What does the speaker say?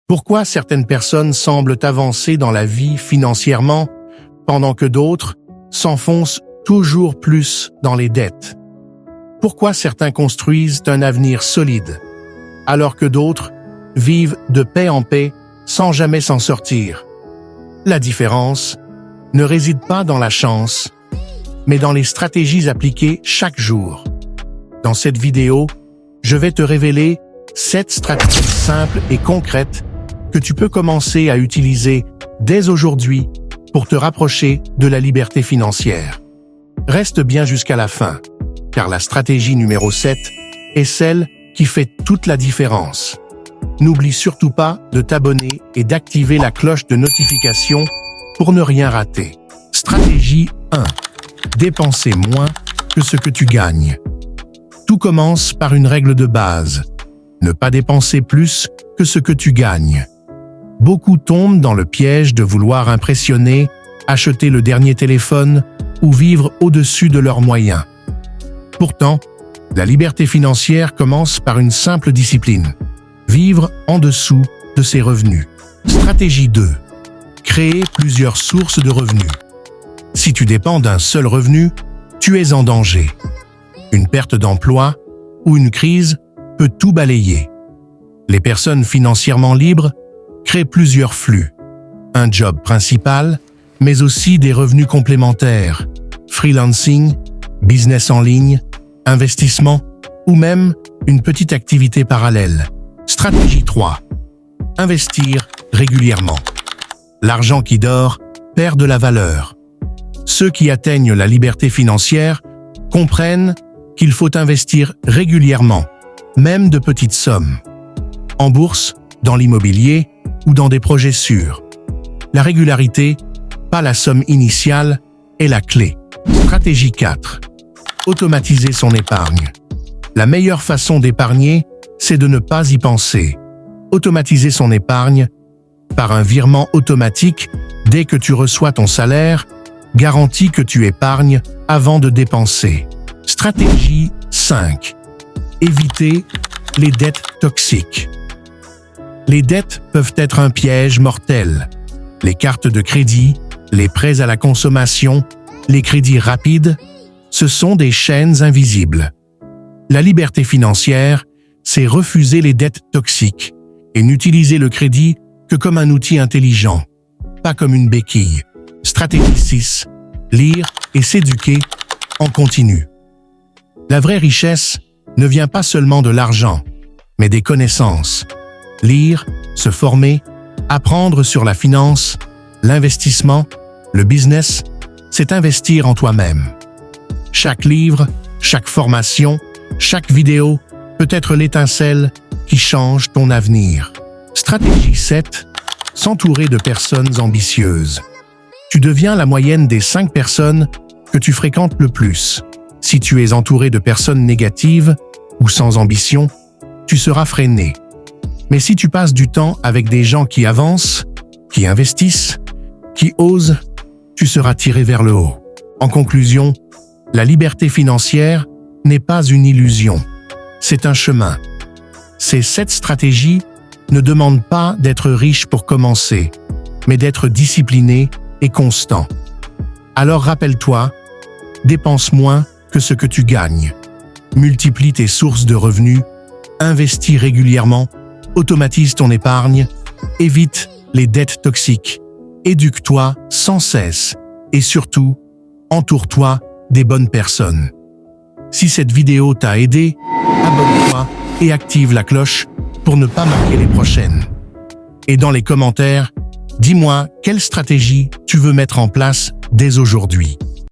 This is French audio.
Pourquoi certaines personnes semblent avancer dans la vie financièrement, pendant que d'autres s'enfoncent toujours plus dans les dettes? Pourquoi certains construisent un avenir solide, alors que d'autres vivent de paix en paix sans jamais s'en sortir? La différence ne réside pas dans la chance, mais dans les stratégies appliquées chaque jour. Dans cette vidéo, je vais te révéler 7 stratégies simples et concrètes que tu peux commencer à utiliser dès aujourd'hui pour te rapprocher de la liberté financière. Reste bien jusqu'à la fin, car la stratégie numéro 7 est celle qui fait toute la différence. N'oublie surtout pas de t'abonner et d'activer la cloche de notification pour ne rien rater. Stratégie 1. Dépenser moins que ce que tu gagnes. Tout commence par une règle de base. Ne pas dépenser plus que ce que tu gagnes. Beaucoup tombent dans le piège de vouloir impressionner, acheter le dernier téléphone ou vivre au-dessus de leurs moyens. Pourtant, la liberté financière commence par une simple discipline. Vivre en dessous de ses revenus. Stratégie 2. Créer plusieurs sources de revenus. Si tu dépends d'un seul revenu, tu es en danger. Une perte d'emploi ou une crise peut tout balayer. Les personnes financièrement libres créent plusieurs flux. Un job principal, mais aussi des revenus complémentaires, freelancing, business en ligne, investissement ou même une petite activité parallèle. Stratégie 3. Investir régulièrement. L'argent qui dort perd de la valeur. Ceux qui atteignent la liberté financière comprennent qu'il faut investir régulièrement, même de petites sommes. En bourse, dans l'immobilier ou dans des projets sûrs. La régularité, pas la somme initiale, est la clé. Stratégie 4. Automatiser son épargne. La meilleure façon d'épargner, c'est de ne pas y penser. Automatiser son épargne par un virement automatique dès que tu reçois ton salaire garantit que tu épargnes avant de dépenser. Stratégie 5. Éviter les dettes toxiques. Les dettes peuvent être un piège mortel. Les cartes de crédit, les prêts à la consommation, les crédits rapides, ce sont des chaînes invisibles. La liberté financière, c'est refuser les dettes toxiques et n'utiliser le crédit que comme un outil intelligent, pas comme une béquille. Stratégie 6. Lire et s'éduquer en continu. La vraie richesse ne vient pas seulement de l'argent, mais des connaissances. Lire, se former, apprendre sur la finance, l'investissement, le business, c'est investir en toi-même. Chaque livre, chaque formation, chaque vidéo peut être l'étincelle qui change ton avenir. Stratégie 7. S'entourer de personnes ambitieuses. Tu deviens la moyenne des 5 personnes que tu fréquentes le plus. Si tu es entouré de personnes négatives ou sans ambition, tu seras freiné. Mais si tu passes du temps avec des gens qui avancent, qui investissent, qui osent, tu seras tiré vers le haut. En conclusion, la liberté financière n'est pas une illusion, c'est un chemin. Ces 7 stratégies ne demandent pas d'être riche pour commencer, mais d'être discipliné et constant. Alors rappelle-toi, dépense moins que ce que tu gagnes. Multiplie tes sources de revenus, investis régulièrement, automatise ton épargne, évite les dettes toxiques, éduque-toi sans cesse et surtout, entoure-toi des bonnes personnes. Si cette vidéo t'a aidé, abonne-toi et active la cloche pour ne pas manquer les prochaines. Et dans les commentaires, dis-moi quelle stratégie tu veux mettre en place dès aujourd'hui.